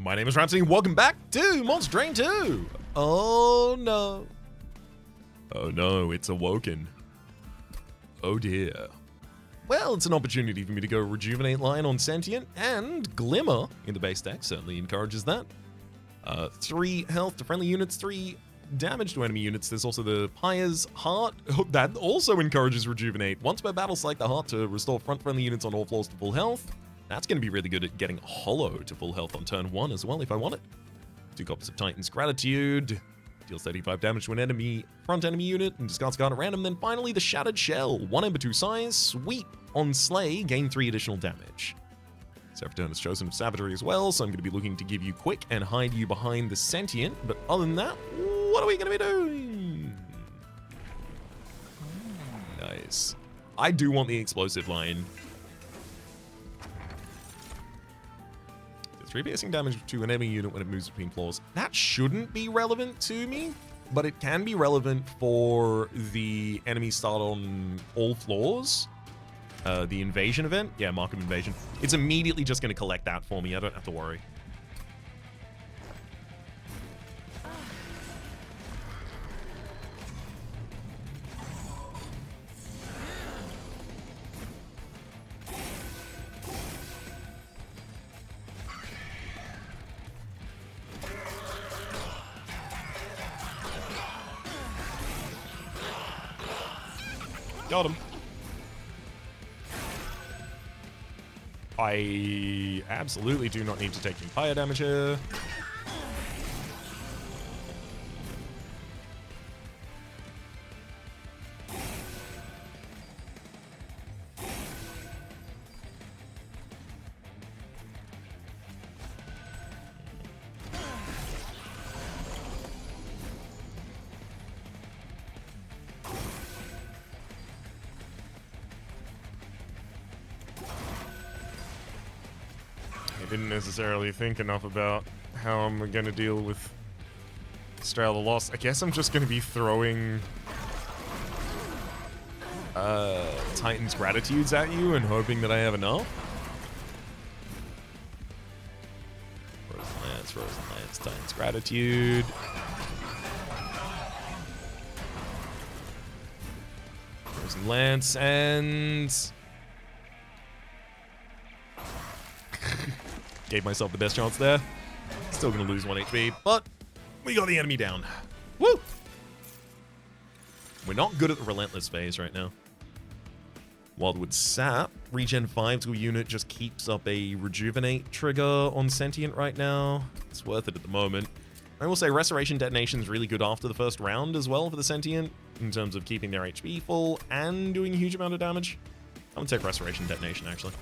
My name is Rhapsody, and welcome back to Monster Train 2! Oh no. Oh no, it's awoken. Oh dear. Well, it's an opportunity for me to go Rejuvenate line on Sentient, and Glimmer in the base deck certainly encourages that. 3 health to friendly units, 3 damage to enemy units. There's also the Pyre's Heart. That also encourages Rejuvenate. Once per battle, select the Heart to restore front friendly units on all floors to full health. That's going to be really good at getting Hollow to full health on turn 1 as well, if I want it. 2 copies of Titan's Gratitude. Deals 35 damage to an front enemy unit, and discards a card at random. Then finally, the Shattered Shell. 1 Ember 2 size, sweep on Slay, gain 3 additional damage. Seraphitern is chosen of Savagery as well, so I'm going to be looking to give you quick and hide you behind the Sentient. But other than that, what are we going to be doing? Nice. I do want the explosive line. 3 piercing damage to an enemy unit when it moves between floors. That shouldn't be relevant to me, but it can be relevant for the enemy start on all floors. The invasion event. Yeah, Markham Invasion. It's immediately just going to collect that for me. I don't have to worry. Got him. I absolutely do not need to take fire damage here. I didn't necessarily think enough about how I'm going to deal with Strail the Lost. I guess I'm just going to be throwing Titan's Gratitudes at you and hoping that I have enough. Frozen Lance, Titan's Gratitude. Frozen Lance, and gave myself the best chance there. Still gonna lose 1 HP, but we got the enemy down. Woo! We're not good at the Relentless phase right now. Wildwood Sap, regen 5 to a unit, just keeps up a Rejuvenate trigger on Sentient right now. It's worth it at the moment. I will say Restoration Detonation is really good after the first round as well for the Sentient, in terms of keeping their HP full and doing a huge amount of damage. I'm gonna take Restoration Detonation, actually.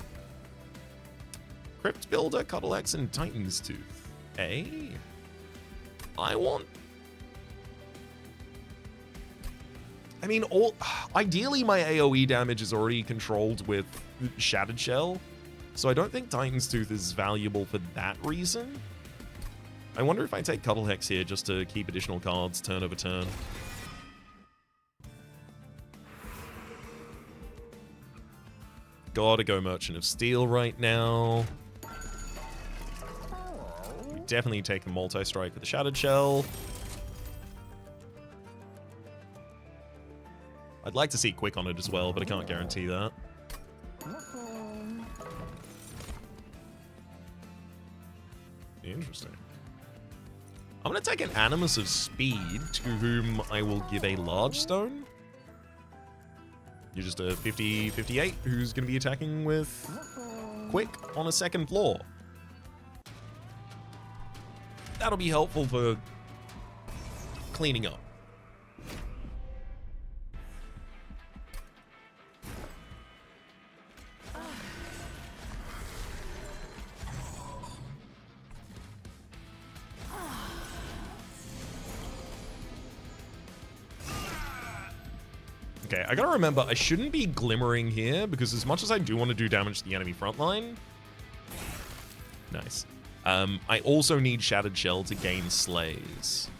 Crypt Builder, Cuddle X, and Titan's Tooth. Hey, I mean, ideally my AoE damage is already controlled with Shattered Shell, so I don't think Titan's Tooth is valuable for that reason. I wonder if I take Cuddle Hex here just to keep additional cards turn over turn. Gotta go Merchant of Steel right now. Definitely take the multi-strike with the Shattered Shell. I'd like to see quick on it as well, but I can't guarantee that. Interesting. I'm going to take an Animus of Speed, to whom I will give a Large Stone. You're just a 50-58 who's going to be attacking with quick on a 2nd floor. That'll be helpful for cleaning up. Okay, I gotta remember, I shouldn't be glimmering here, because as much as I do want to do damage to the enemy front line... Nice. I also need Shattered Shell to gain Slays.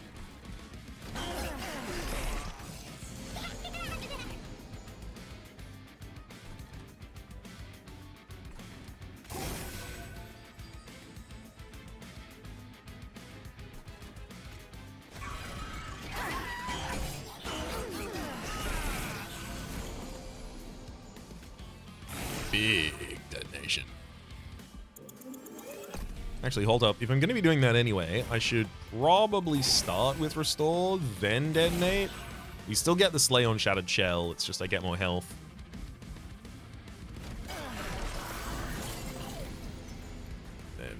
big detonation. Actually, hold up. If I'm going to be doing that anyway, I should probably start with Restore, then Detonate. We still get the Slay on Shattered Shell, it's just I get more health. Then...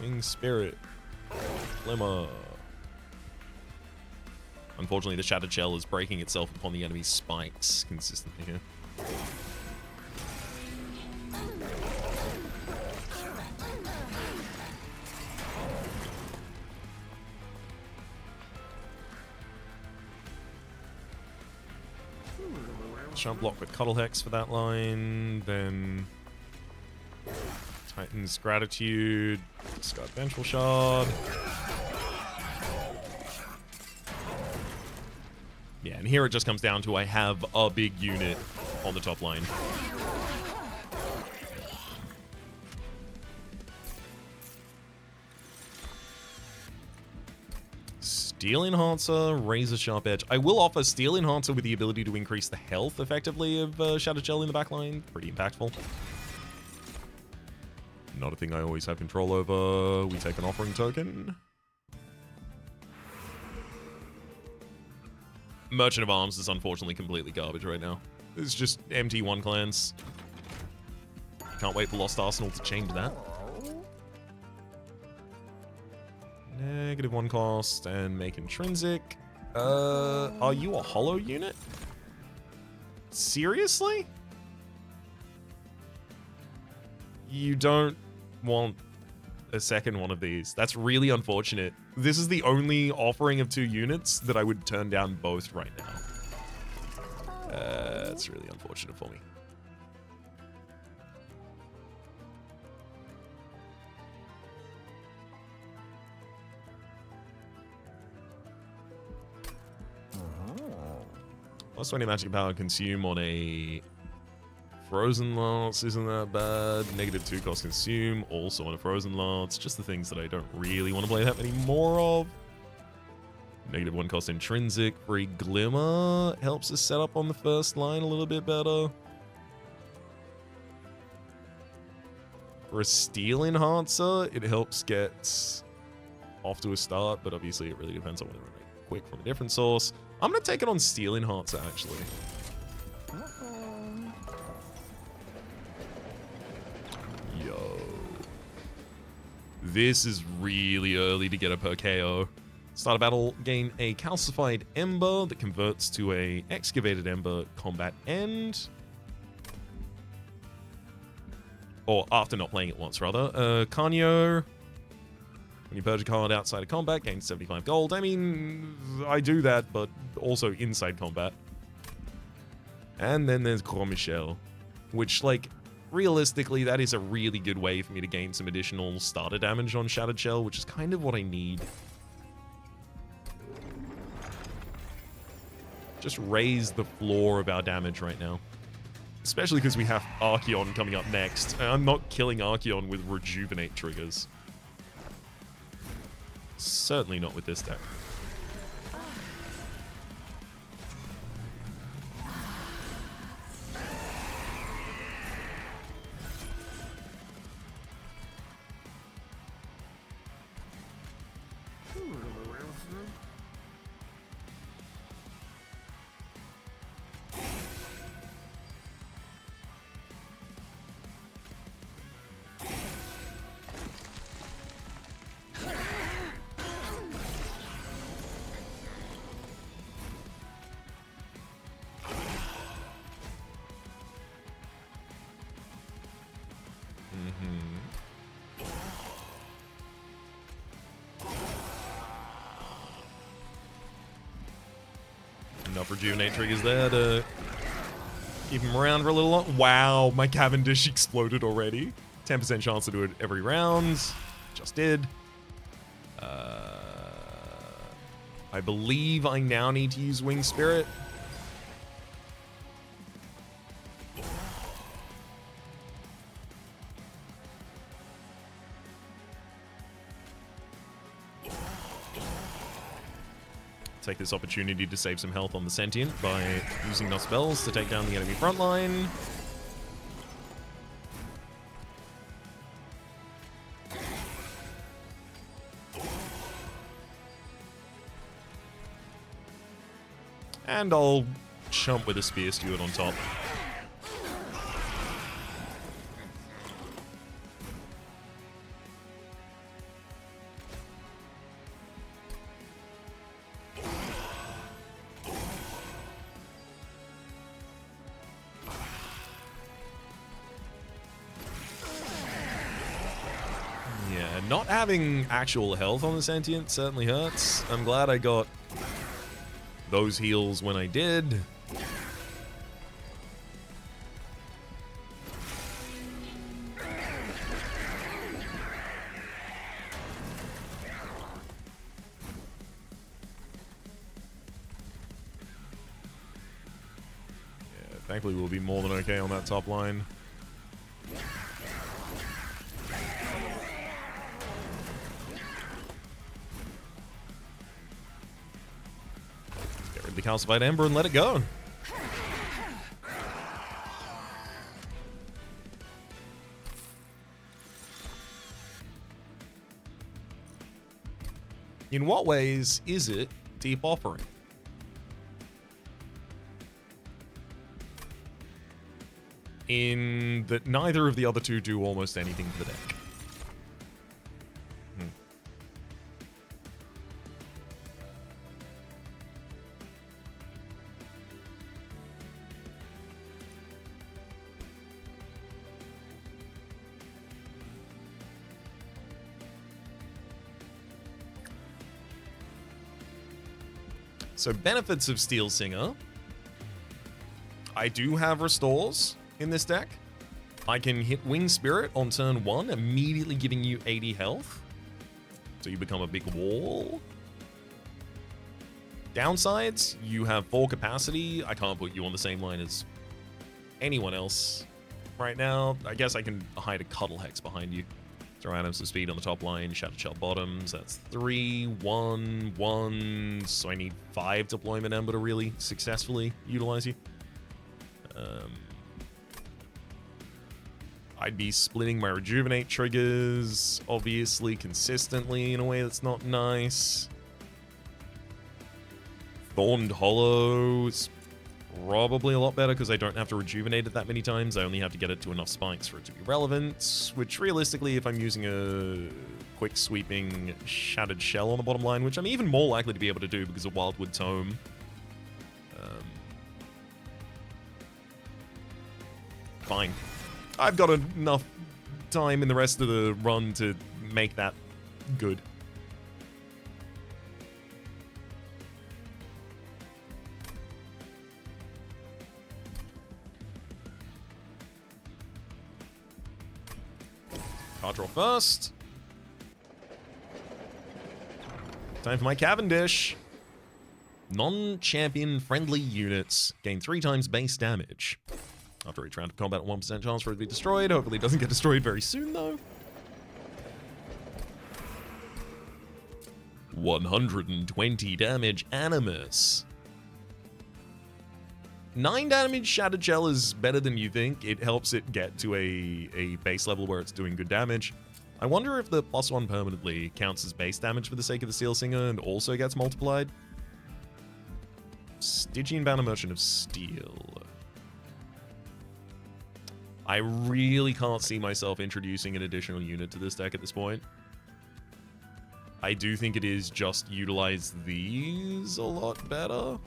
Wing Spirit. Glimmer. Unfortunately, the Shattered Shell is breaking itself upon the enemy's spikes consistently here. Jump block with Cuddle Hex for that line, then Titan's Gratitude, discard Vengeful Shard. Yeah, and here it just comes down to I have a big unit on the top line. Steel Enhancer, Razor Sharp Edge. I will offer Steel Enhancer with the ability to increase the health, effectively, of Shattered Shell in the backline. Pretty impactful. Not a thing I always have control over. We take an Offering Token. Merchant of Arms is unfortunately completely garbage right now. It's just empty one clans. Can't wait for Lost Arsenal to change that. -1 cost and make intrinsic. Are you a hollow unit? Seriously? You don't want a second one of these. That's really unfortunate. This is the only offering of 2 units that I would turn down both right now. That's really unfortunate for me. Plus 20 magic power consume on a Frozen Lance isn't that bad. -2 cost consume, also on a Frozen Lance. Just the things that I don't really want to play that many more of. -1 cost intrinsic. Free Glimmer helps us set up on the first line a little bit better. For a Steel Enhancer, it helps get off to a start, but obviously it really depends on whether I make quick from a different source. I'm going to take it on Steel Enhancer, actually. Yo. This is really early to get a per KO. Start a battle, gain a Calcified Ember that converts to a Excavated Ember combat end. Or after not playing it once, rather. Kanyo. When you purge a card outside of combat, gain 75 gold. I mean, I do that, but also inside combat. And then there's Gros Michel, which, like, realistically, that is a really good way for me to gain some additional starter damage on Shattered Shell, which is kind of what I need. Just raise the floor of our damage right now. Especially because we have Archeon coming up next. And I'm not killing Archeon with Rejuvenate triggers. Certainly not with this deck. Enough Rejuvenate triggers there to keep him around for a little long. Wow, my Cavendish exploded already. 10% chance to do it every round. Just did. I believe I now need to use Wing Spirit. take this opportunity to save some health on the Sentient by using enough spells to take down the enemy front line. And I'll chump with a Spear Steward on top. Yeah, not having actual health on the Sentient certainly hurts. I'm glad I got those heals when I did. Thankfully, we'll be more than okay on that top line. Get rid of the calcified ember and let it go. In what ways is it deep offering? In that neither of the other two do almost anything to the deck. So benefits of Steel Singer. I do have restores in this deck. I can hit Wing Spirit on turn 1, immediately giving you 80 health. So you become a big wall. Downsides, you have 4 capacity. I can't put you on the same line as anyone else right now. I guess I can hide a Cuddle Hex behind you. Throw items of speed on the top line, Shattered Shell bottoms. That's 3, 1, 1. So I need 5 Deployment Ember to really successfully utilize you. I'd be splitting my Rejuvenate triggers, obviously, consistently in a way that's not nice. Thorned Hollow is probably a lot better because I don't have to rejuvenate it that many times. I only have to get it to enough spikes for it to be relevant, which realistically, if I'm using a quick sweeping Shattered Shell on the bottom line, which I'm even more likely to be able to do because of Wildwood Tome, fine. I've got enough time in the rest of the run to make that good. Card draw first. Time for my Cavendish. Non-champion friendly units gain 3 times base damage. After each round of combat, 1% chance for it to be destroyed. Hopefully it doesn't get destroyed very soon, though. 120 damage, Animus. 9 damage Shattered Shell is better than you think. It helps it get to a base level where it's doing good damage. I wonder if the +1 permanently counts as base damage for the sake of the Steel Singer and also gets multiplied. Stygian Banner Merchant of Steel. I really can't see myself introducing an additional unit to this deck at this point. I do think it is just utilize these a lot better.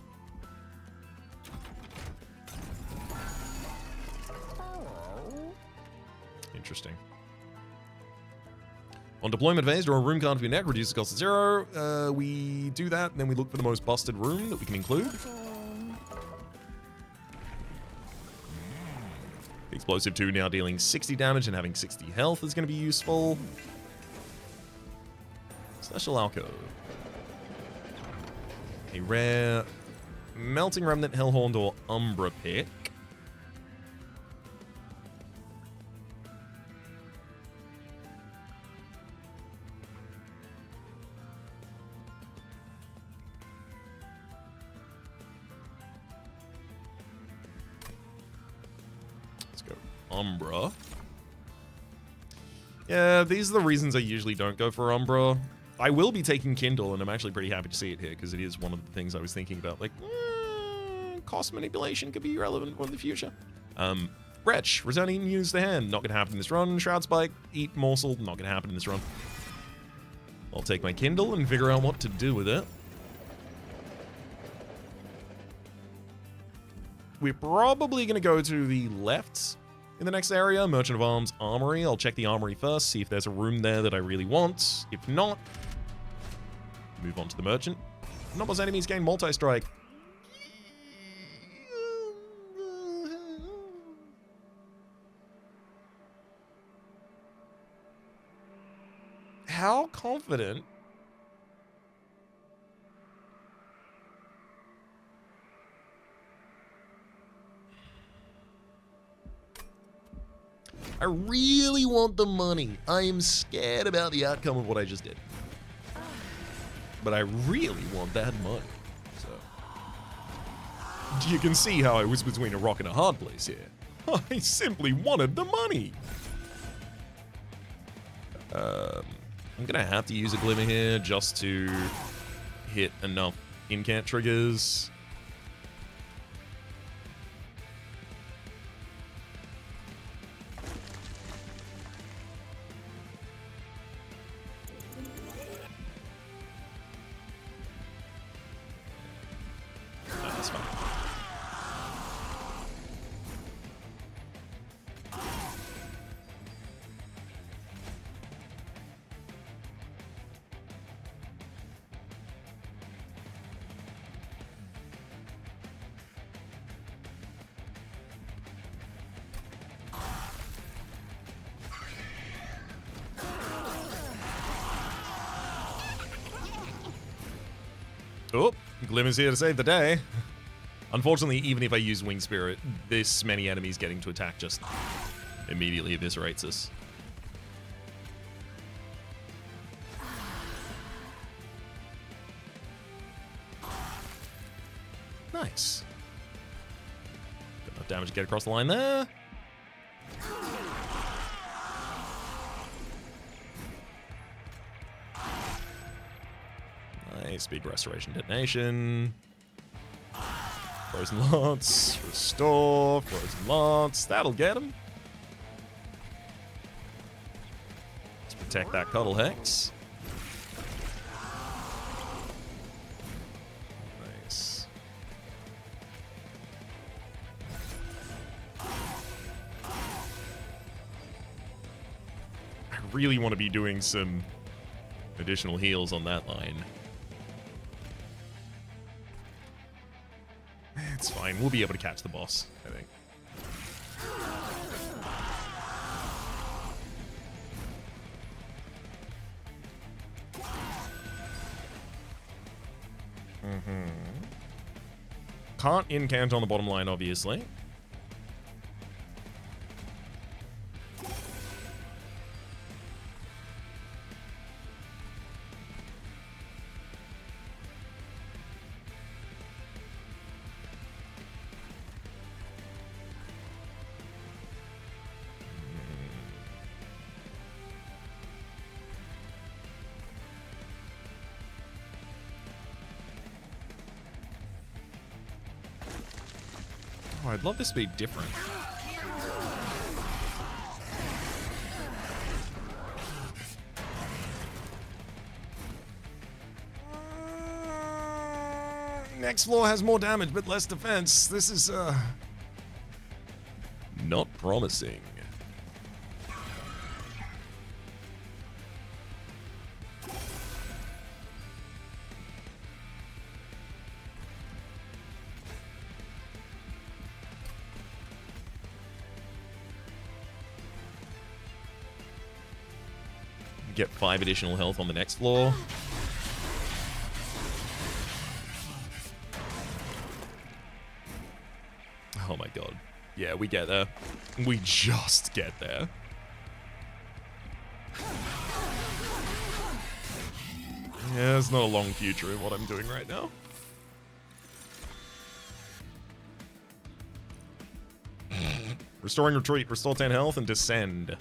Interesting. On deployment phase, draw a room card for your deck, reduce the cost to 0. We do that, and then we look for the most busted room that we can include. Explosive 2 now dealing 60 damage and having 60 health is going to be useful. Special Alcove. A rare Melting Remnant, Hellhorned, or Umbra pick. Umbra. Yeah, these are the reasons I usually don't go for Umbra. I will be taking Kindle, and I'm actually pretty happy to see it here, because it is one of the things I was thinking about. Like, cost manipulation could be relevant for the future. Wretch, returning use the hand. Not going to happen in this run. Shroud Spike, eat morsel. Not going to happen in this run. I'll take my Kindle and figure out what to do with it. We're probably going to go to the left in the next area. Merchant of Arms Armory. I'll check the armory first, see if there's a room there that I really want. If not, move on to the merchant. Nobles enemies gain multi-strike. How confident? I really want the money. I am scared about the outcome of what I just did. But I really want that money. So you can see how I was between a rock and a hard place here. I simply wanted the money. I'm gonna have to use a glimmer here just to hit enough incant triggers. That's fine. Oh, Glimmer's here to save the day. Unfortunately, even if I use Wing Spirit, this many enemies getting to attack just immediately eviscerates us. Nice. Got enough damage to get across the line there. Nice, big restoration detonation. Frozen Lance, restore, Frozen Lance, that'll get him. Let's protect that Cuddle Hex. Nice. I really want to be doing some additional heals on that line. It's fine. We'll be able to catch the boss, I think. Can't incant on the bottom line, obviously. Oh, I'd love this to be different. Next floor has more damage, but less defense. This is, not promising. Get 5 additional health on the next floor. Oh my god. Yeah, we get there. We just get there. Yeah, there's not a long future in what I'm doing right now. Restoring Retreat, restore 10 health, and descend.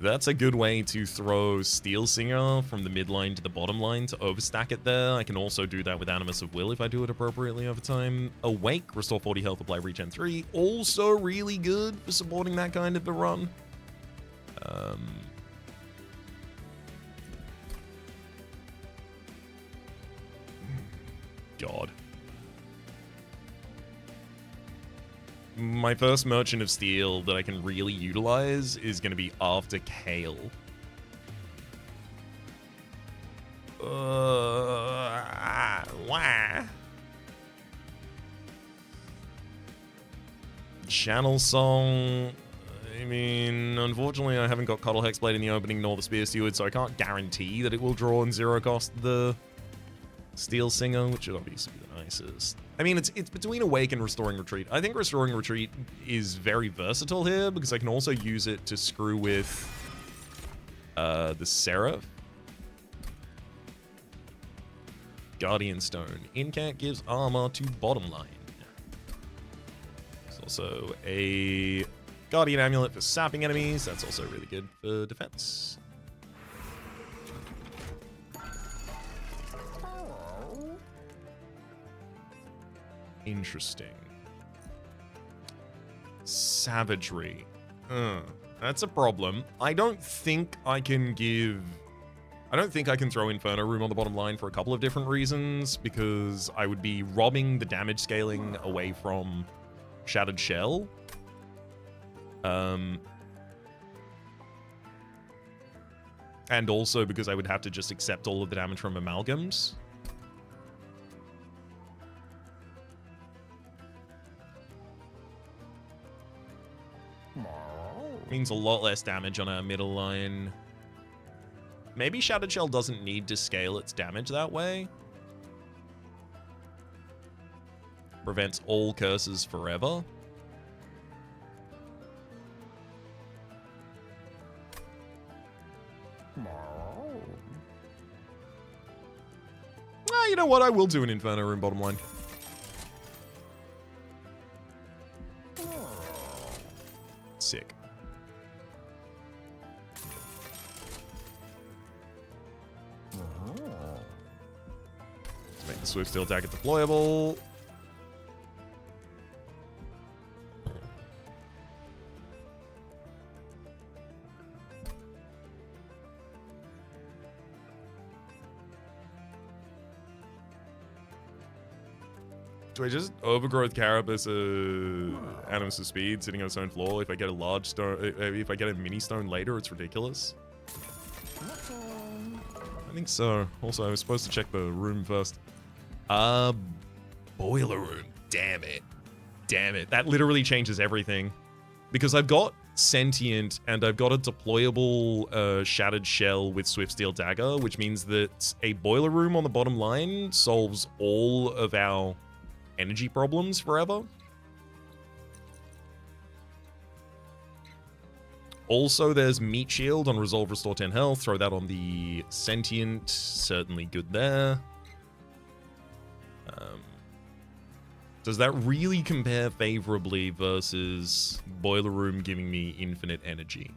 That's a good way to throw Steel Singer from the mid line to the bottom line to overstack it there. I can also do that with Animus of Will if I do it appropriately over time. Awake, restore 40 health, apply regen 3. Also really good for supporting that kind of a run. God. My first Merchant of Steel that I can really utilize is going to be after Kale. Wah. Channel Song. I mean, unfortunately, I haven't got Cuddle Hexblade in the opening nor the Spear Steward, so I can't guarantee that it will draw in zero cost the Steel Singer, which would obviously be the nicest. I mean, it's between Awake and Restoring Retreat. I think Restoring Retreat is very versatile here because I can also use it to screw with the Seraph. Guardian Stone. Incant gives armor to bottom line. There's also a Guardian Amulet for sapping enemies. That's also really good for defense. Interesting. Savagery. That's a problem. I don't think I can throw Inferno Room on the bottom line for a couple of different reasons, because I would be robbing the damage scaling away from Shattered Shell. And also because I would have to just accept all of the damage from Amalgams. Means a lot less damage on our middle line. Maybe Shattered Shell doesn't need to scale its damage that way. Prevents all curses forever. You know what? I will do an Inferno Room bottom line. Sick. Let's make the Swift Steel Dagger deployable. Do I just Overgrowth Carapace Animus of Speed sitting on its own floor? If I get a large stone, if I get a mini stone later, it's ridiculous. I think so. Also, I was supposed to check the room first. Boiler Room. Damn it. Damn it. That literally changes everything. Because I've got Sentient and I've got a deployable Shattered Shell with Swift Steel Dagger, which means that a Boiler Room on the bottom line solves all of our energy problems forever. Also, there's Meat Shield on Resolve, restore 10 health. Throw that on the Sentient. Certainly good there. Does that really compare favorably versus Boiler Room giving me infinite energy?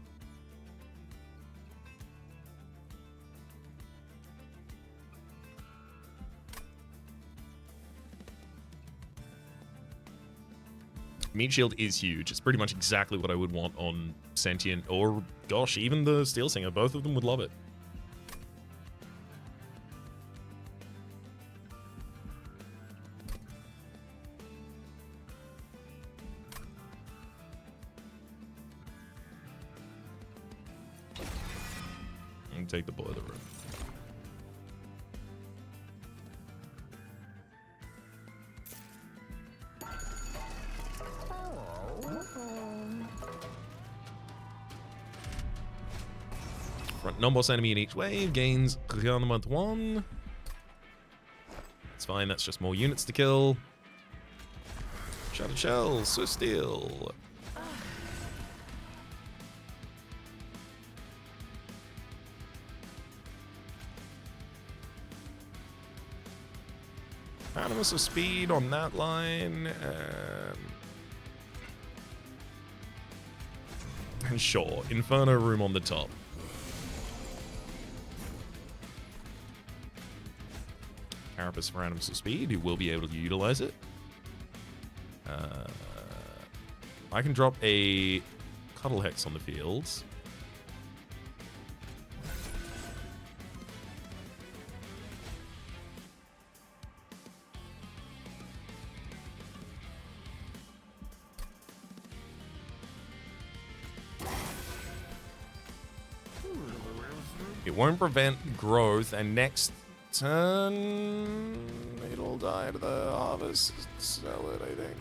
Meat Shield is huge. It's pretty much exactly what I would want on Sentient, or, gosh, even the Steel Singer. Both of them would love it. And take the Boiler Room. Front non-boss enemy in each wave gains Garnement 1. It's fine, that's just more units to kill. Shattered Shell, Swift Steel. Animus of Speed on that line. Sure, Inferno Room on the top. Carapace for Atoms of Speed, who will be able to utilize it. I can drop a Cuddle Hex on the field. It won't prevent growth, and next turn it'll die to the harvest. Sell it, I think.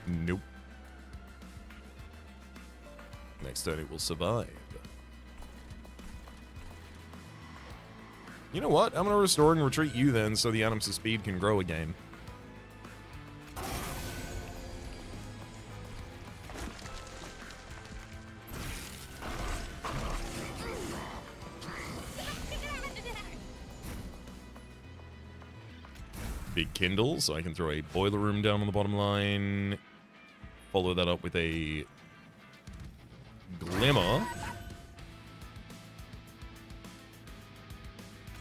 Nope. Next turn it will survive. You know what? I'm going to restore and retreat you then so the Atoms of Speed can grow again. Big Kindle, so I can throw a Boiler Room down on the bottom line. Follow that up with a Glimmer.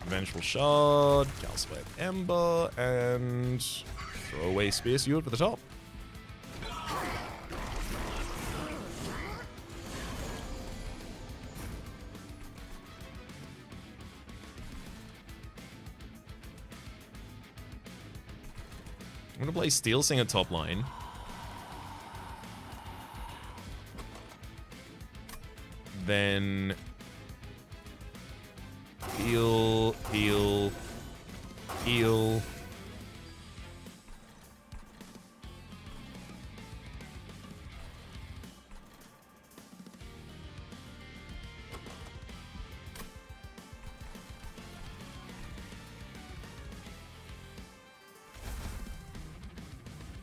Vengeful Shard, Calcified Ember, and throw away Spear Steward for the top. I'm going to play Steel Singer top line. Then heal, heal, heal.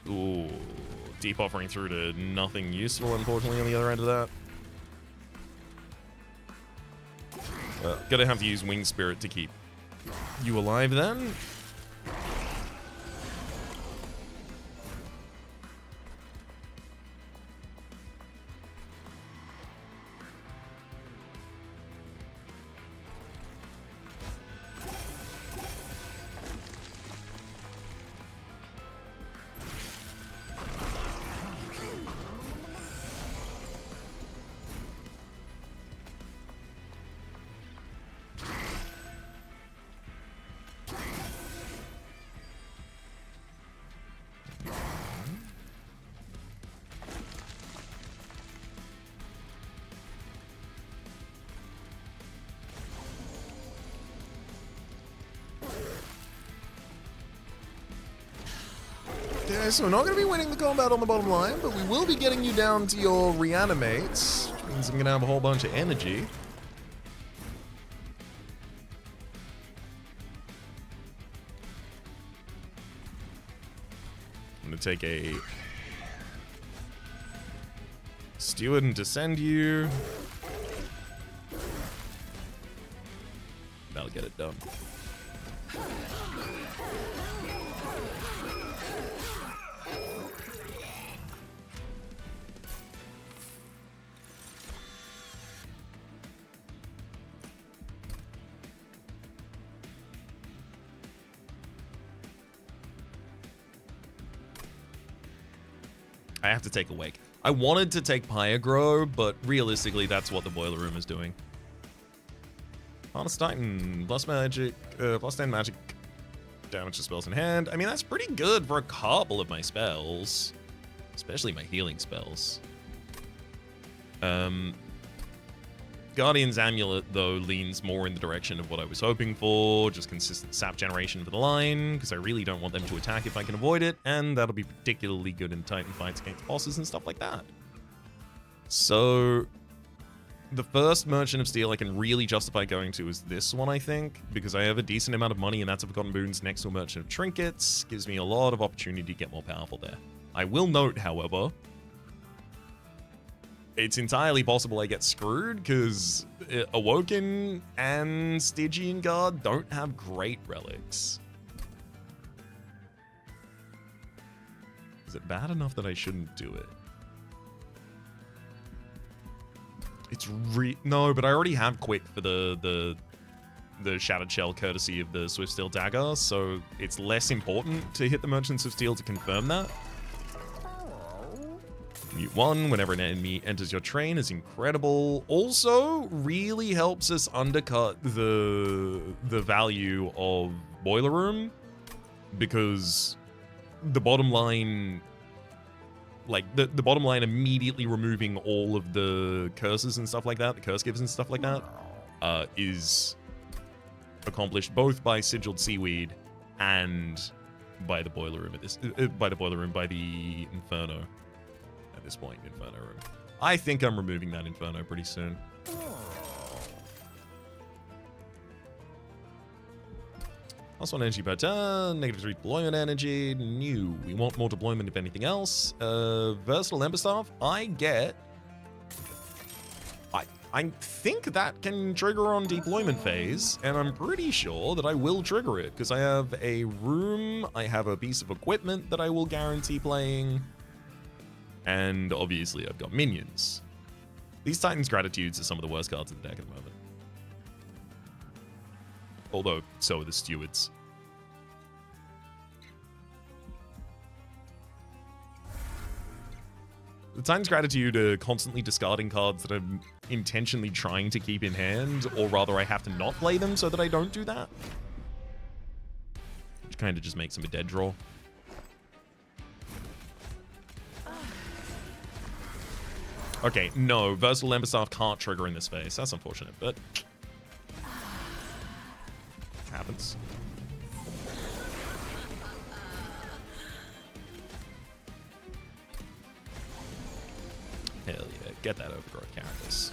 Ooh, deep offering through to nothing useful, unfortunately, on the other end of that. Gonna have to use Winged Spirit to keep you alive then. Okay, so we're not going to be winning the combat on the bottom line, but we will be getting you down to your reanimates, which means I'm going to have a whole bunch of energy. I'm going to take a Steward and descend you. That'll get it done. I have to take Awake. I wanted to take Pyagro, but realistically, that's what the Boiler Room is doing. Harness Titan, plus magic, plus 10 magic damage to spells in hand. I mean, that's pretty good for a couple of my spells, especially my healing spells. Guardian's Amulet, though, leans more in the direction of what I was hoping for, just consistent sap generation for the line, because I really don't want them to attack if I can avoid it, and that'll be particularly good in Titan fights against bosses and stuff like that. So, the first Merchant of Steel I can really justify going to is this one, I think, because I have a decent amount of money, and that's a Forgotten Boons next to a Merchant of Trinkets, gives me a lot of opportunity to get more powerful there. I will note, however, it's entirely possible I get screwed because Awoken and Stygian Guard don't have great relics. Is it bad enough that I shouldn't do it? It's no, but I already have quick for the Shattered Shell courtesy of the Swift Steel Dagger, so it's less important to hit the Merchants of Steel to confirm that. Mute 1 whenever an enemy enters your train is incredible. Also, really helps us undercut the value of Boiler Room, because the bottom line, like the bottom line, immediately removing all of the curses and stuff like that, the curse givers and stuff like that, is accomplished both by Sigiled Seaweed and by the Boiler Room by the Inferno. At this point, Inferno Room. I think I'm removing that Inferno pretty soon. Plus 1 energy per turn, -3 deployment energy, new. We want more deployment if anything else. Versatile Ember Staff, I think that can trigger on deployment phase, and I'm pretty sure that I will trigger it, because I have a room, I have a piece of equipment that I will guarantee playing, and obviously I've got minions. These Titan's Gratitudes are some of the worst cards in the deck at the moment. Although, so are the Stewards. The Titan's Gratitude are constantly discarding cards that I'm intentionally trying to keep in hand, or rather I have to not play them so that I don't do that. Which kind of just makes them a dead draw. Okay, no, Versatile Ember Staff can't trigger in this phase. That's unfortunate, but happens. Hell yeah, get that Overgrowth Carapace.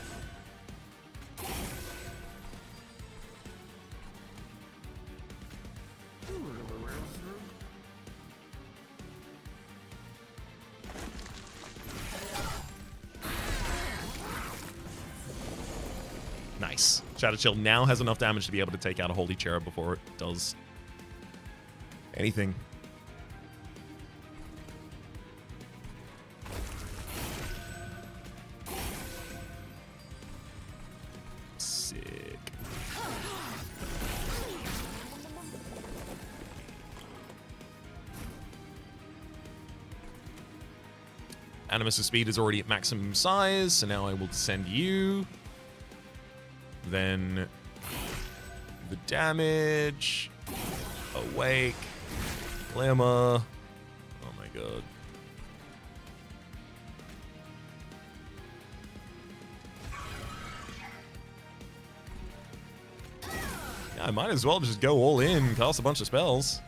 Nice. Shadow Chill now has enough damage to be able to take out a Holy Cherub before it does anything. Sick. Animus' speed is already at maximum size, so now I will send you. Then the damage, Awake, Glimmer. Oh my god. Yeah, I might as well just go all in, cast a bunch of spells.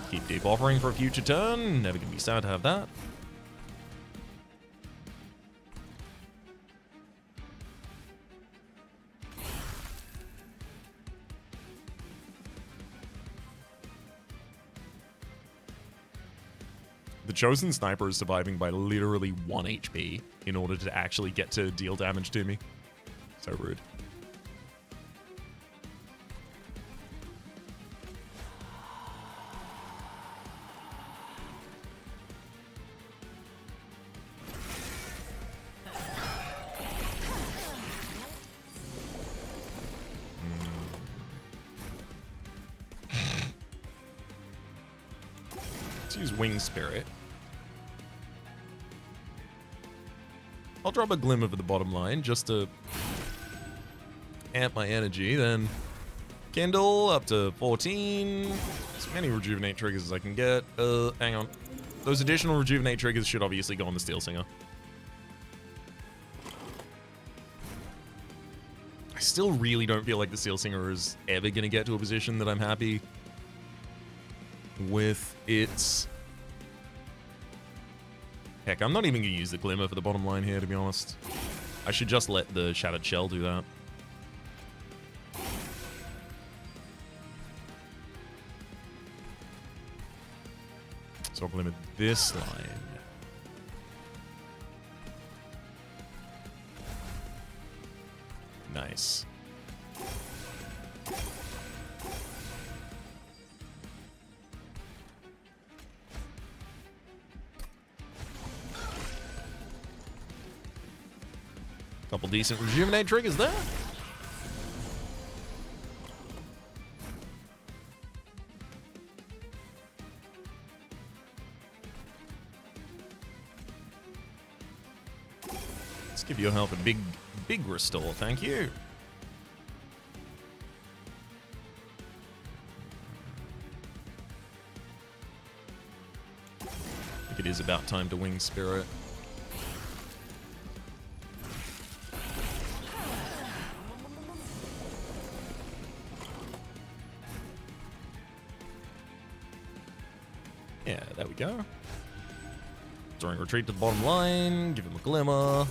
Keep Deep Offering for a future turn. Never gonna be sad to have that. The Chosen Sniper is surviving by literally 1 HP in order to actually get to deal damage to me. So rude. Let's use Wing Spirit. I'll drop a Glimmer for the bottom line just to amp my energy. Then Kindle up to 14. As many Rejuvenate triggers as I can get. Hang on. Those additional Rejuvenate triggers should obviously go on the Steel Singer. I still really don't feel like the Steel Singer is ever going to get to a position that I'm happy with its... Heck, I'm not even going to use the Glimmer for the bottom line here, to be honest. I should just let the Shattered Shell do that. So I'll Glimmer this line. Nice. Couple decent rejuvenate triggers there. Let's give your health a big restore, thank you. I think it is about time to wing Spirit. Yeah, there we go. During retreat to the bottom line, give him a glimmer.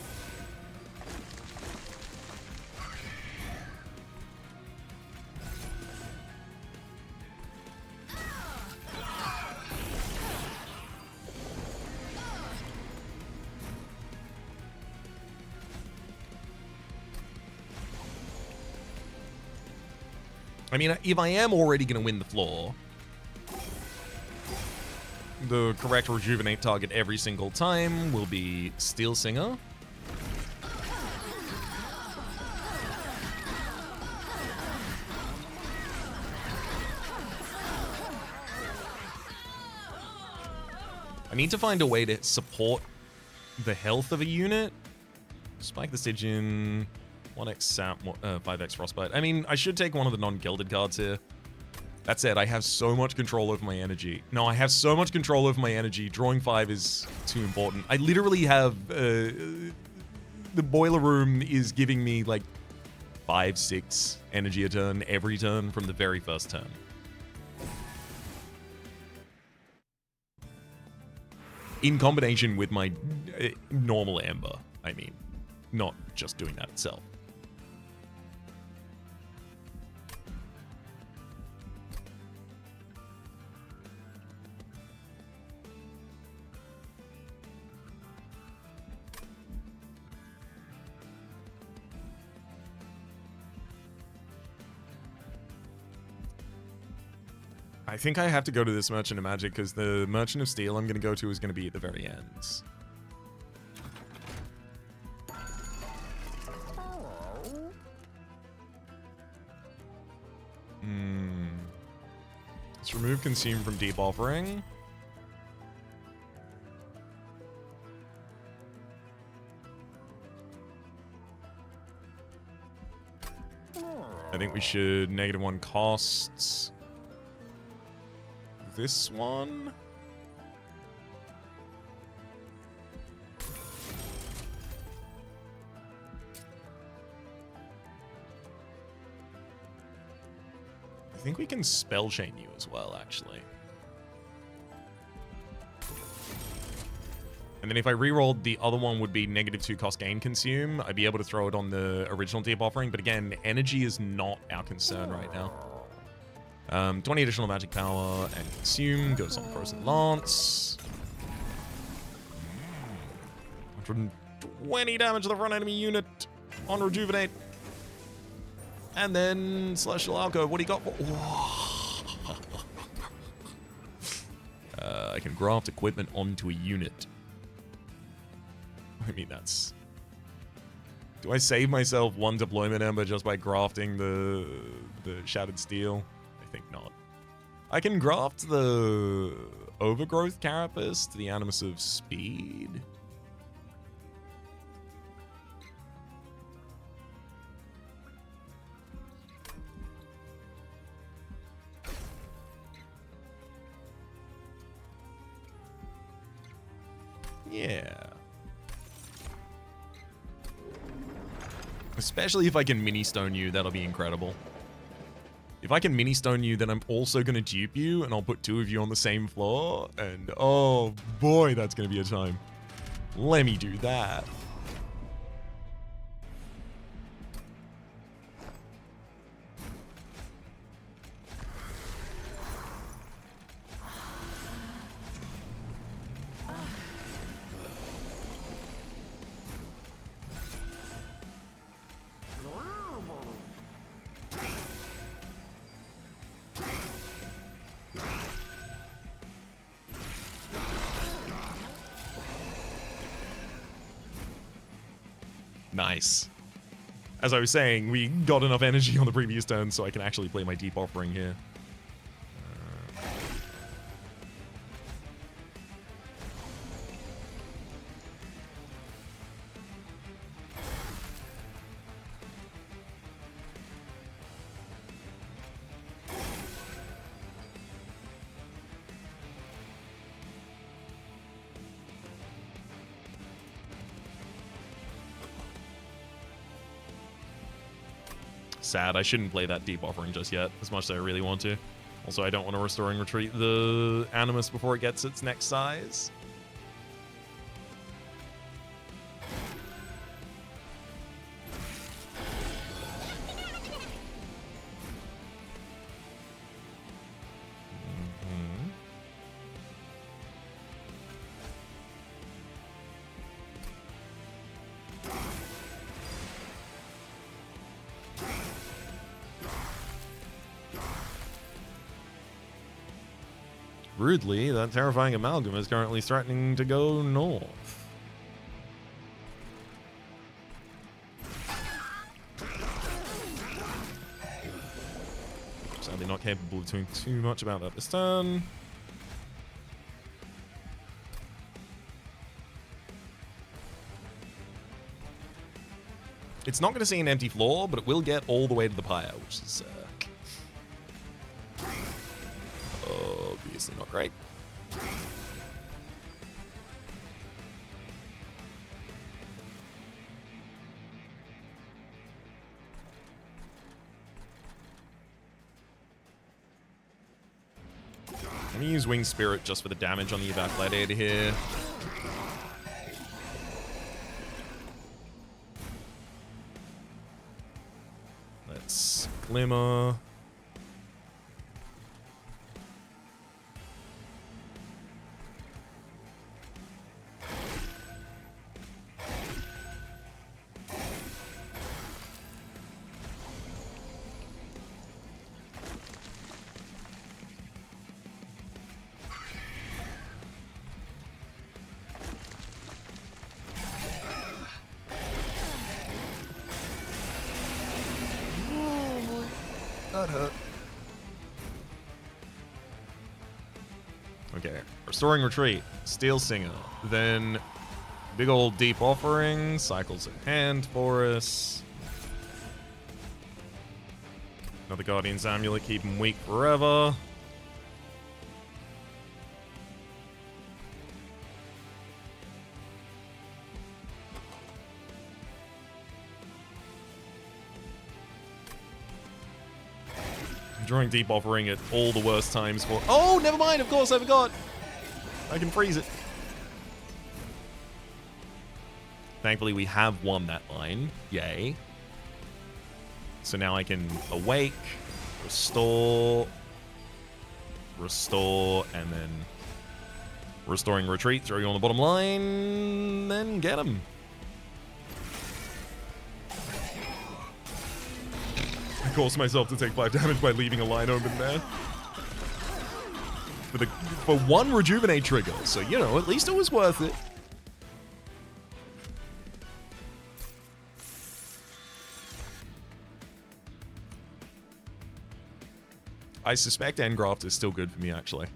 I mean, if I am already going to win the floor, the correct rejuvenate target every single time will be Steel Singer. I need to find a way to support the health of a unit. Spike the Stygian, 1x Sap, 5x Frostbite. I mean, I should take one of the non-gilded cards here. That said, I have so much control over my energy. No, I have so much control over my energy. Drawing 5 is too important. I literally have... the boiler room is giving me, like, 5, 6 energy a turn every turn from the very first turn. In combination with my normal Amber, I mean. Not just doing that itself. I think I have to go to this Merchant of Magic because the Merchant of Steel I'm going to go to is going to be at the very end. Let's remove Consume from Deep Offering. I think we should -1 costs this one. I think we can Spell Chain you as well, actually. And then if I rerolled, the other one would be -2 cost gain consume. I'd be able to throw it on the original Deep Offering, but again, energy is not our concern right now. 20 additional magic power and consume goes on Frozen Lance. 120 damage to the front enemy unit on Rejuvenate. And then Celestial Alcove. What do you got for? I can graft equipment onto a unit. I mean, that's... Do I save myself 1 deployment ember just by grafting the Shattered Steel? I think not. I can graft the Overgrowth Carapace to the Animus of Speed. Yeah. Especially if I can mini-stone you, that'll be incredible. If I can mini-stone you, then I'm also going to dupe you, and I'll put 2 of you on the same floor, and oh boy, that's going to be a time. Let me do that. Nice. As I was saying, we got enough energy on the previous turn so I can actually play my Deep Offering here. Sad, I shouldn't play that Deep Offering just yet, as much as I really want to. Also, I don't want to Restoring Retreat the Animus before it gets its next size. Rudely, that terrifying amalgam is currently threatening to go north. Sadly not capable of doing too much about that this turn. It's not going to see an empty floor, but it will get all the way to the pyre, which is obviously not great. I'm going to use Winged Spirit just for the damage on the Evac Gladiator here. Let's Glimmer. That hurt. Okay, Restoring Retreat, Steel Singer, then big old Deep Offering, Cycles in Hand for us. Another Guardian's Amulet, keep him weak forever. Drawing Deep Offering at all the worst times for... Oh, never mind, of course, I forgot. I can freeze it. Thankfully, we have won that line. Yay. So now I can Awake, Restore, and then Restoring Retreat, throw you on the bottom line, then get him. I forced myself to take 5 damage by leaving a line open there. For one Rejuvenate trigger, so, you know, at least it was worth it. I suspect Graft is still good for me, actually.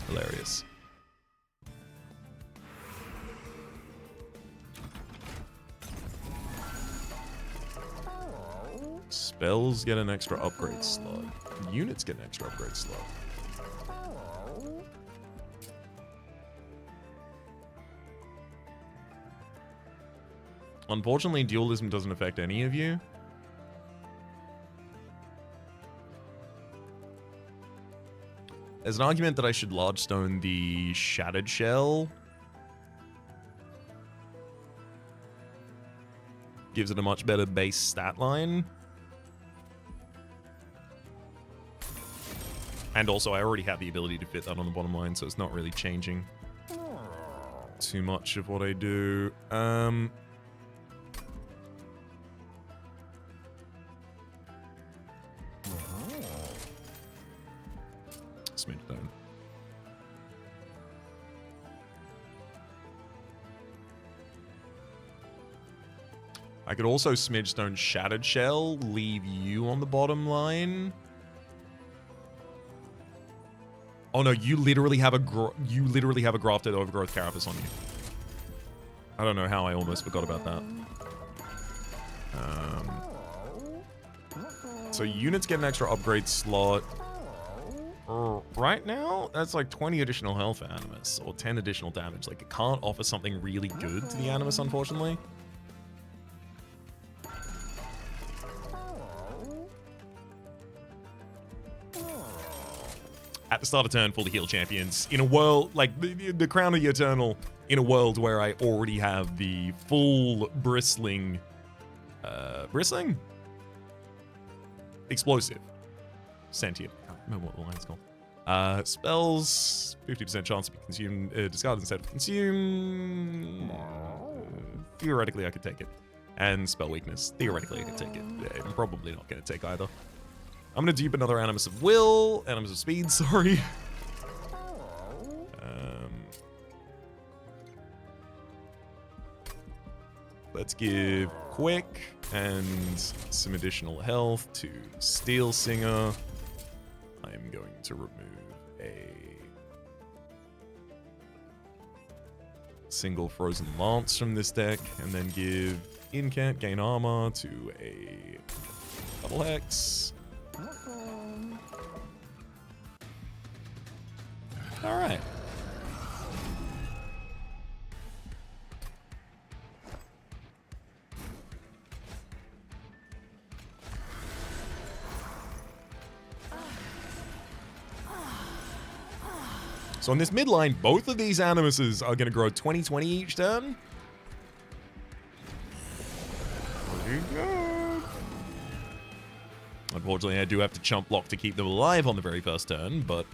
Hilarious. Spells get an extra upgrade slot. Units get an extra upgrade slot. Unfortunately, dualism doesn't affect any of you. There's an argument that I should large stone the Shattered Shell. Gives it a much better base stat line. And also, I already have the ability to fit that on the bottom line, so it's not really changing too much of what I do. Smidge Stone. I could also Smidge Stone Shattered Shell, leave you on the bottom line. Oh no, you literally have a grafted overgrowth carapace on you. I don't know how I almost forgot about that. So units get an extra upgrade slot. Right now, that's like 20 additional health for Animus, or 10 additional damage. Like, it can't offer something really good to the Animus, unfortunately. At the start of turn, fully heal champions. In a world, like, the Crown of the Eternal, in a world where I already have the full bristling... bristling? Explosive. Sentient. I can't remember what the line's called. Spells, 50% chance to be consumed, discarded instead of consumed. Theoretically, I could take it. And spell weakness. Theoretically, I could take it. Yeah, I'm probably not going to take either. I'm going to dupe another Animus of Will. Animus of Speed, sorry. Let's give Quick and some additional health to Steel Singer. I'm going to remove a single Frozen Lance from this deck, and then give Incant, gain armor to a double hex. All right. So on this midline, both of these Animuses are going to grow 20/20 each turn. Pretty good. Unfortunately, I do have to chump block to keep them alive on the very first turn, but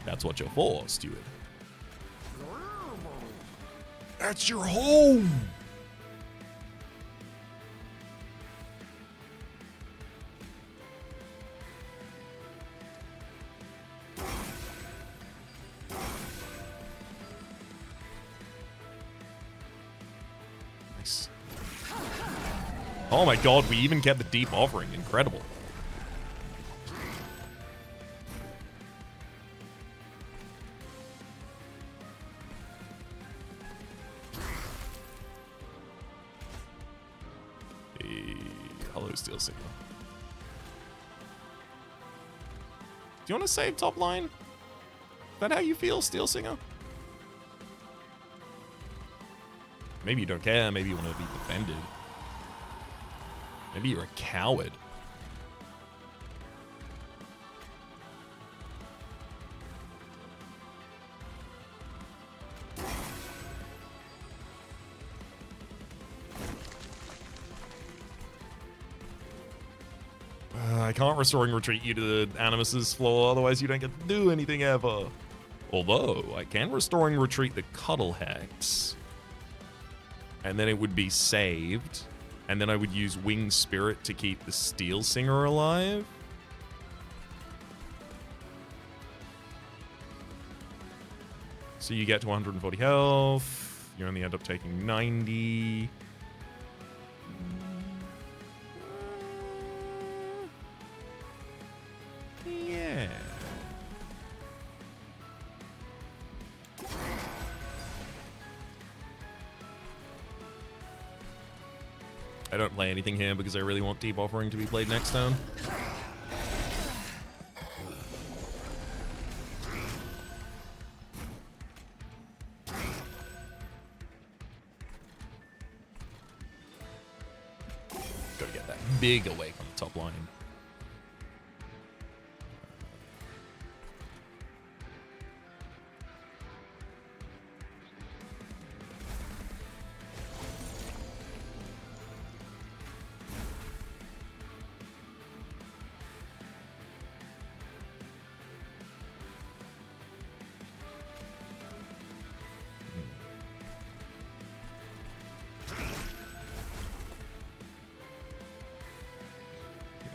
that's what you're for, Steward. That's your home! Nice. Oh my god, we even kept the deep offering. Incredible. Hollow Steel Singer. Do you want to save top line? Is that how you feel, Steel Singer? Maybe you don't care. Maybe you want to be defended. Maybe you're a coward. I can't Restoring Retreat you to the Animus's floor, otherwise you don't get to do anything ever. Although, I can Restoring Retreat the Cuddle Hex. And then it would be saved. And then I would use Winged Spirit to keep the Steel Singer alive. So you get to 140 health. You only end up taking 90. Yeah. I don't play anything here because I really want Deep Offering to be played next turn. Gotta get that big awake on the top line.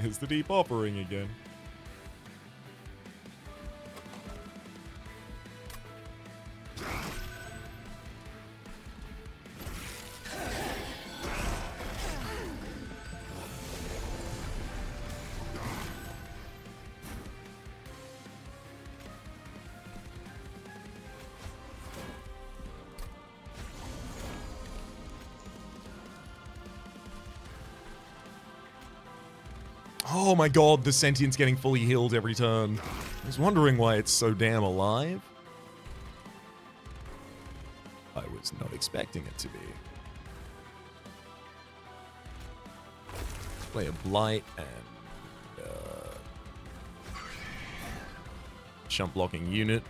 Is the Deep Offering again. Oh my god, the sentient's getting fully healed every turn. I was wondering why it's so damn alive. I was not expecting it to be. Let's play a Blight and chump blocking unit.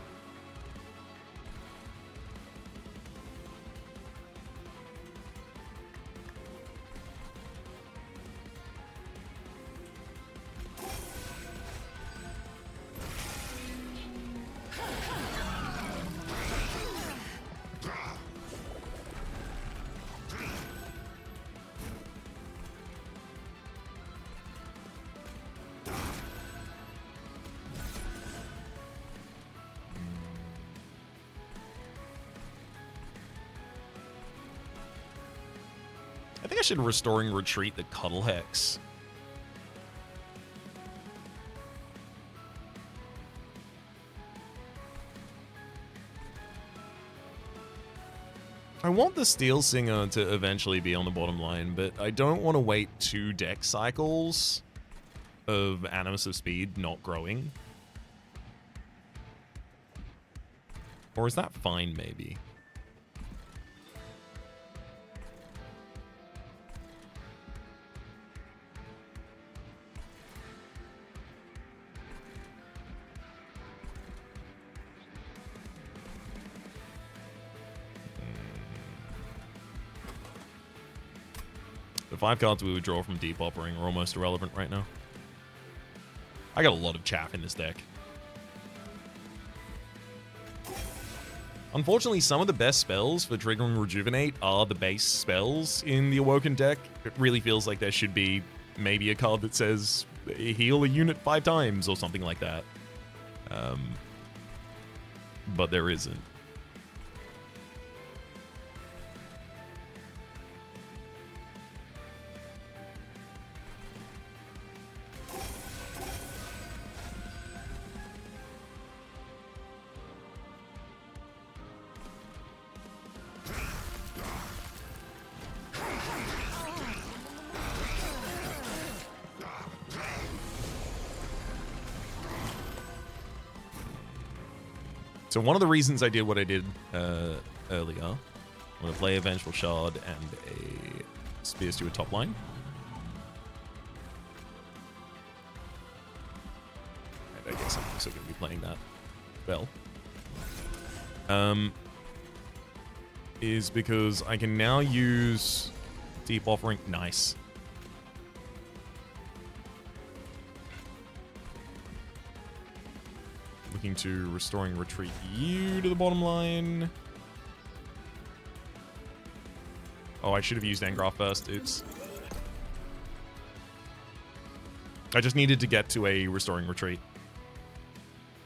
I think I should Restoring Retreat the Cuddle Hex. I want the Steel Singer to eventually be on the bottom line, but I don't want to wait 2 deck cycles of Animus of Speed not growing. Or is that fine, maybe? The 5 cards we would draw from Deep Offering are almost irrelevant right now. I got a lot of chaff in this deck. Unfortunately, some of the best spells for triggering Rejuvenate are the base spells in the Awoken deck. It really feels like there should be maybe a card that says heal a unit 5 times or something like that. But there isn't. So one of the reasons I did what I did earlier, I'm going to play a Vengeful Shard and a Spear Steward top line. And I guess I'm also going to be playing that spell. Is because I can now use Deep Offering. Nice. Looking to Restoring Retreat you to the bottom line. Oh, I should have used Graft first. Oops. I just needed to get to a Restoring Retreat.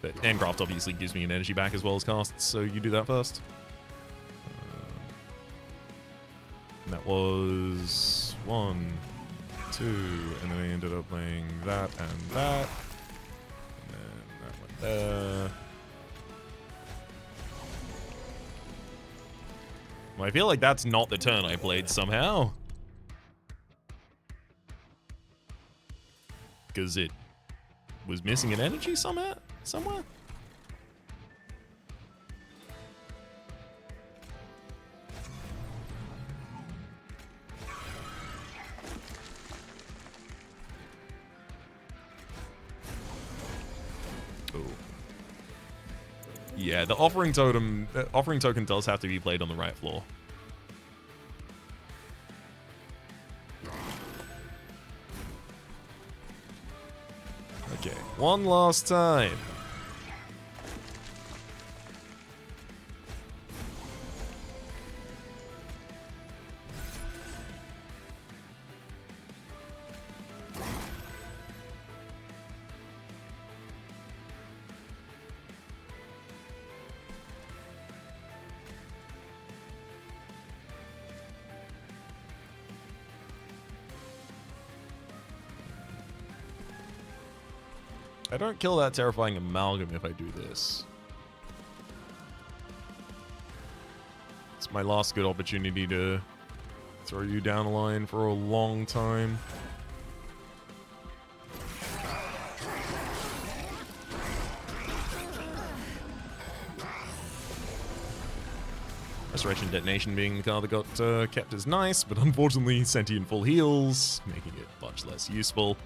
But Graft obviously gives me an energy back as well as casts, so you do that first. And that was 1, 2, and then I ended up playing that and that. Well, I feel like that's not the turn I played somehow. Because it was missing an energy somewhere? Yeah, the offering token does have to be played on the right floor. Okay, one last time. I don't kill that Terrifying Amalgam if I do this. It's my last good opportunity to throw you down a line for a long time. Restoration Detonation being the card that got kept as nice, but unfortunately Sentient full heals, making it much less useful.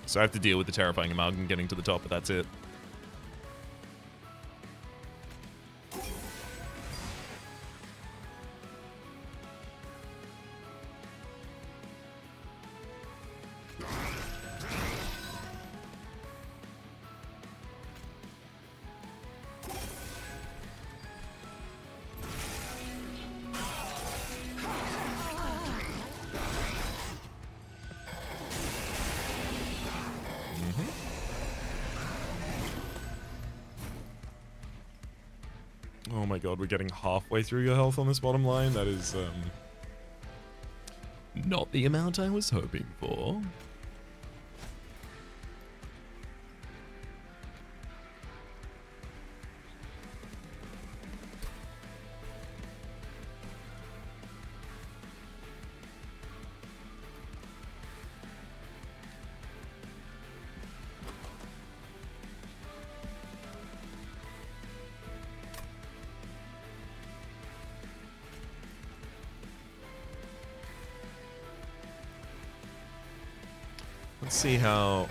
So I have to deal with the Terrifying Amalgam getting to the top, but that's it. Oh my god, we're getting halfway through your health on this bottom line. That is, not the amount I was hoping for. Let's see how...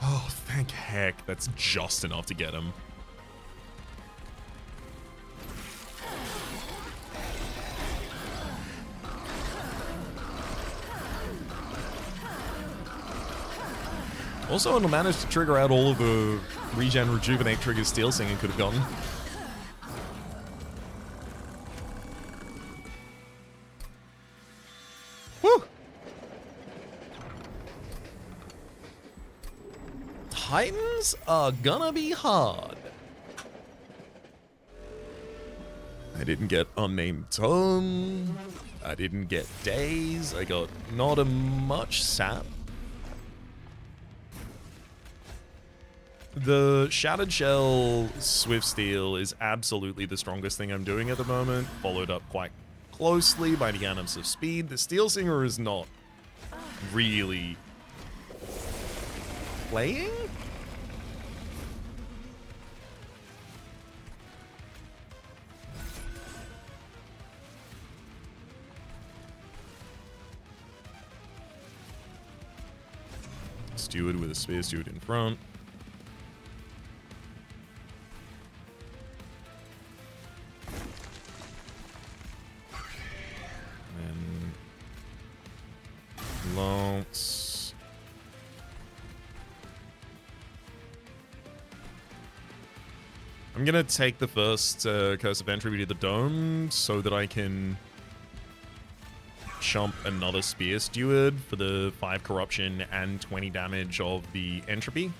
Oh, thank heck. That's just enough to get him. Also, it'll manage to trigger out all of the regen, rejuvenate triggers Steel Singer could have gotten. Woo! Titans are gonna be hard. I didn't get Unnamed Tome. I didn't get Days. I got not a much sap. The Shattered Shell Swift Steel is absolutely the strongest thing I'm doing at the moment, followed up quite closely by the Animus of Speed. The Steel Singer is not really playing? Steward with a Spear Steward in front. Lance. I'm gonna take the first Curse of Entry to the Dome so that I can chump another Spear Steward for the 5 corruption and 20 damage of the Entropy.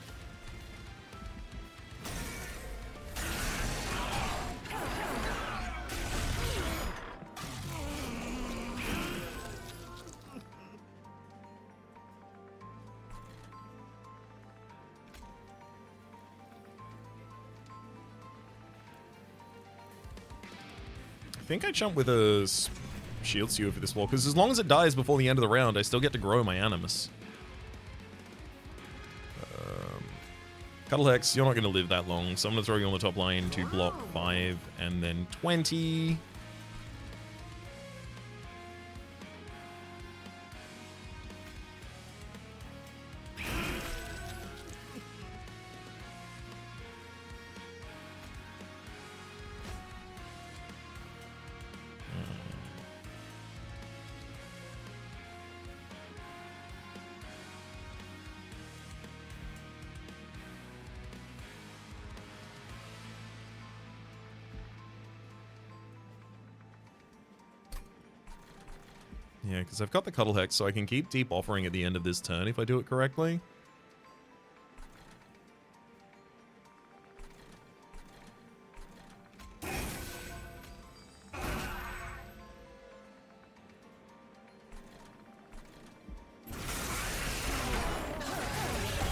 I think I jump with a Shield Steward for this wall, because as long as it dies before the end of the round, I still get to grow my Animus. Cuddle Hex, you're not going to live that long, so I'm going to throw you on the top line to block 5 and then 20. Yeah, because I've got the Cuddle Hex, so I can keep Deep Offering at the end of this turn if I do it correctly.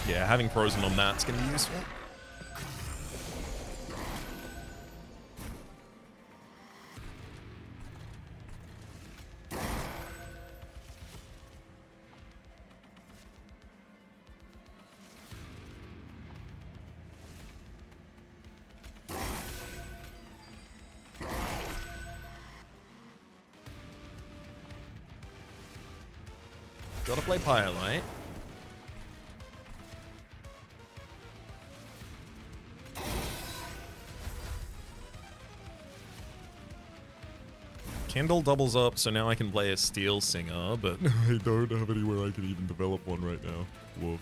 Yeah, having Frozen on that's going to be useful. Gotta play Pyrelight. Kindle doubles up, so now I can play a Steel Singer, but I don't have anywhere I can even develop one right now. Woof.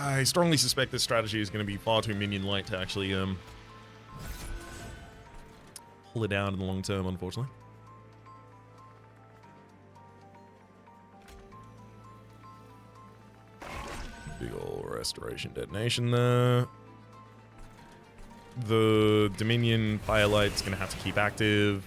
I strongly suspect this strategy is going to be far too minion light to actually pull it out in the long term, unfortunately. Big ol' Restoration Detonation there. The Dominion Firelight's going to have to keep active.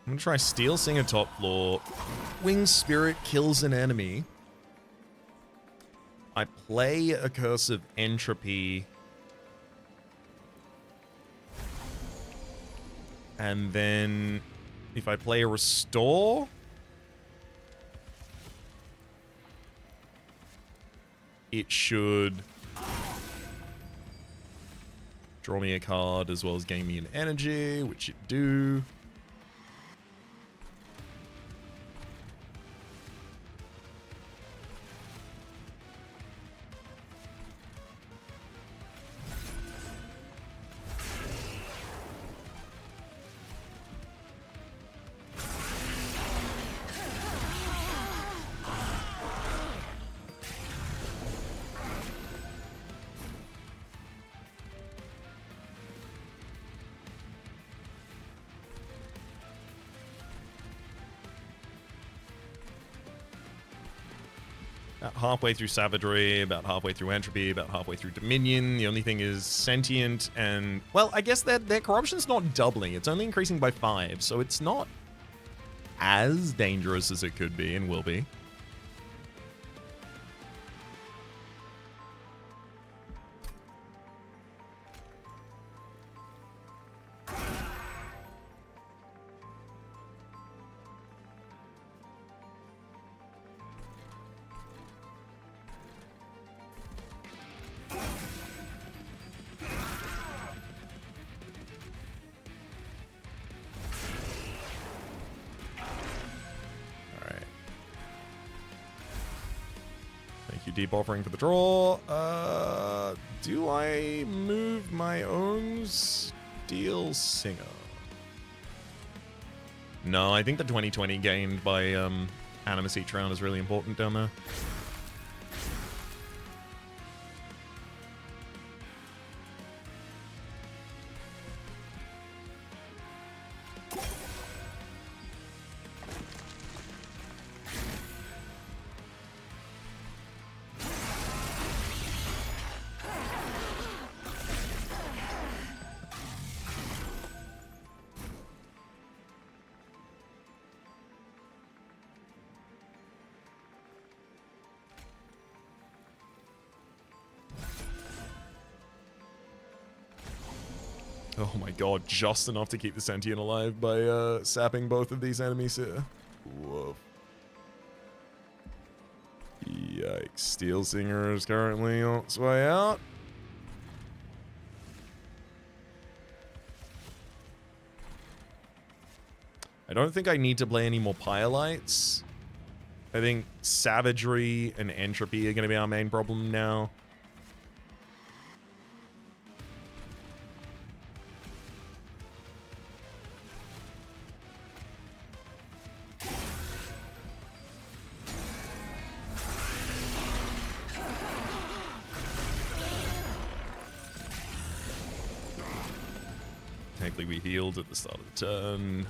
I'm gonna try Steel Singer top floor. Winged Spirit kills an enemy. I play a Curse of Entropy. And then if I play a Restore, it should draw me a card as well as gain me an energy, which it do. About halfway through Savagery, about halfway through Entropy, about halfway through Dominion. The only thing is Sentient and... Well, I guess their corruption's not doubling. It's only increasing by 5, so it's not as dangerous as it could be and will be. Deep Offering for the draw. Do I move my own Steel Singer? No, I think the 2020 gained by Animus each round is really important down there. Oh my god, just enough to keep the sentient alive by sapping both of these enemies here. Whoa. Yikes. Steel Singer is currently on its way out. I don't think I need to play any more Pyolites. I think Savagery and Entropy are going to be our main problem now. Thankfully we healed at the start of the turn.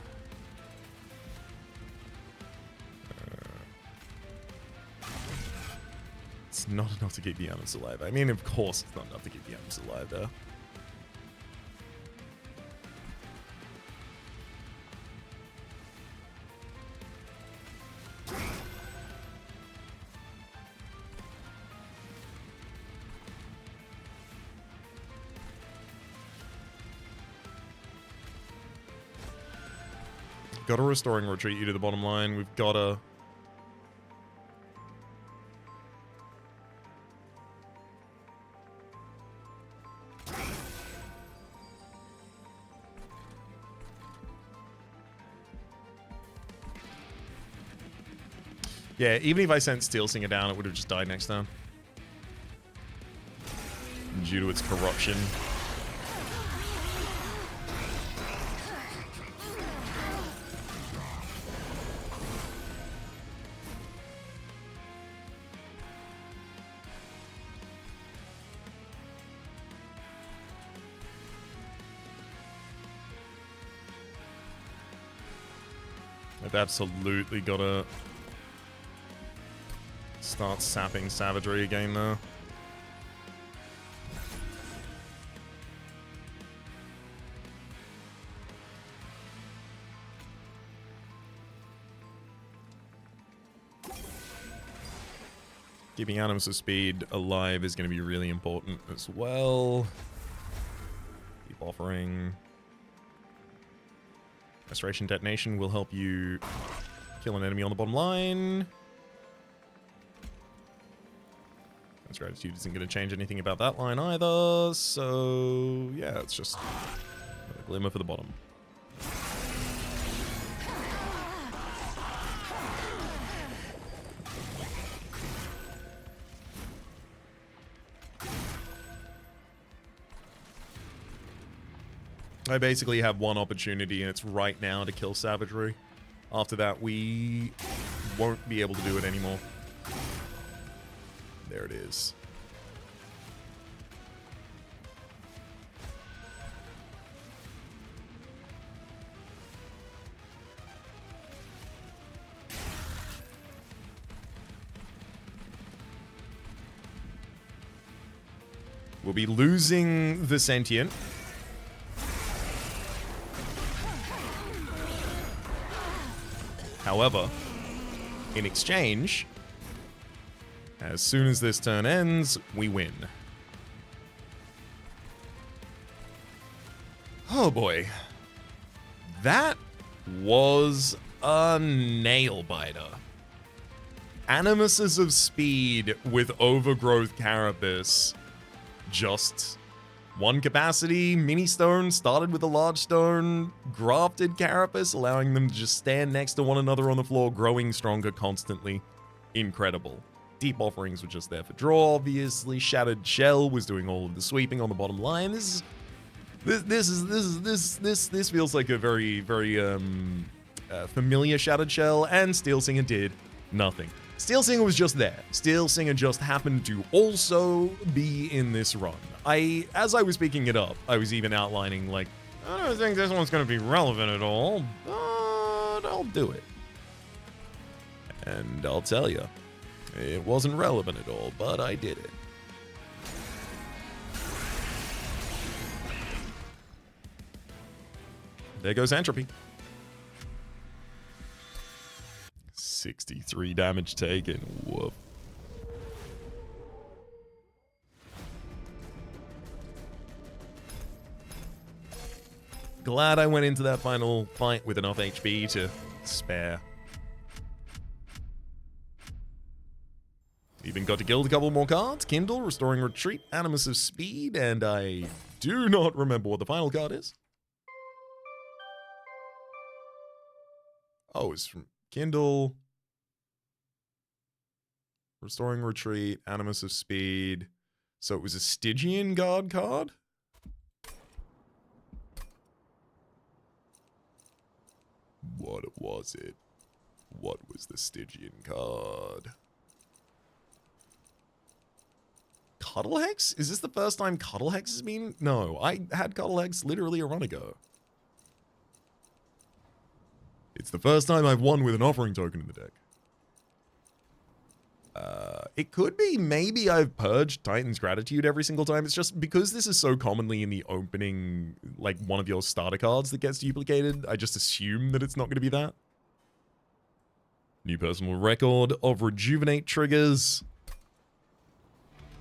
It's not enough to keep the animals alive. I mean, of course it's not enough to keep the animals alive, though. Got a Restoring Retreat you to the bottom line. We've got a... Yeah, even if I sent Steel Singer down, it would have just died next turn. Due to its corruption. I've absolutely got to start sapping Savagery again, though. Keeping Animus of Speed alive is going to be really important as well. Keep offering. Restoration Detonation will help you kill an enemy on the bottom line. That's Gratitude isn't going to change anything about that line either, so yeah, it's just a glimmer for the bottom. I basically have one opportunity, and it's right now to kill Savagery. After that, we won't be able to do it anymore. There it is. We'll be losing the Sentient. However, in exchange, as soon as this turn ends, we win. Oh boy. That was a nail-biter. Animuses of Speed with Overgrowth Carapace. Just one capacity, mini stone, started with a large stone, grafted Carapace, allowing them to just stand next to one another on the floor, growing stronger constantly. Incredible. Deep Offerings were just there for draw, obviously. Shattered Shell was doing all of the sweeping on the bottom line. This feels like a very, very familiar Shattered Shell, and Steel Singer did nothing. Steel Singer was just there. Steel Singer just happened to also be in this run. As I was picking it up, I was even outlining, like, I don't think this one's going to be relevant at all, but I'll do it. And I'll tell you, it wasn't relevant at all, but I did it. There goes Entropy. 63 damage taken. Whoop. Glad I went into that final fight with enough HP to spare. Even got to guild a couple more cards. Kindle, Restoring Retreat, Animus of Speed, and I do not remember what the final card is. Oh, it's from Kindle, Restoring Retreat, Animus of Speed. So it was a Stygian Guard card? What was it? What was the Stygian card? Cuddle Hex? Is this the first time Cuddle Hex has been? No, I had Cuddle Hex literally a run ago. It's the first time I've won with an offering token in the deck. It could be maybe I've purged Titan's Gratitude every single time. It's just because this is so commonly in the opening, like one of your starter cards that gets duplicated, I just assume that it's not going to be that. New personal record of Rejuvenate triggers.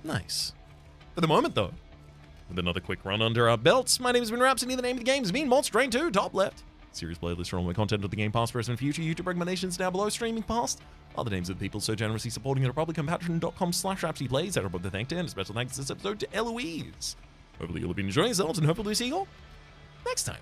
Nice. For the moment, though, with another quick run under our belts, my name has been Rhapsody. The name of the game has been Monster Train 2, top left. Series playlist for all my content of the game, past, present, and future. YouTube recommendations down below. Streaming past. Other names of the people so generously supporting the Republic on patreon.com/RhapsodyPlays. Head up the thank you, and a special thanks this episode to Eloise. Hopefully you'll have been enjoying yourselves, and hopefully we'll see you all next time.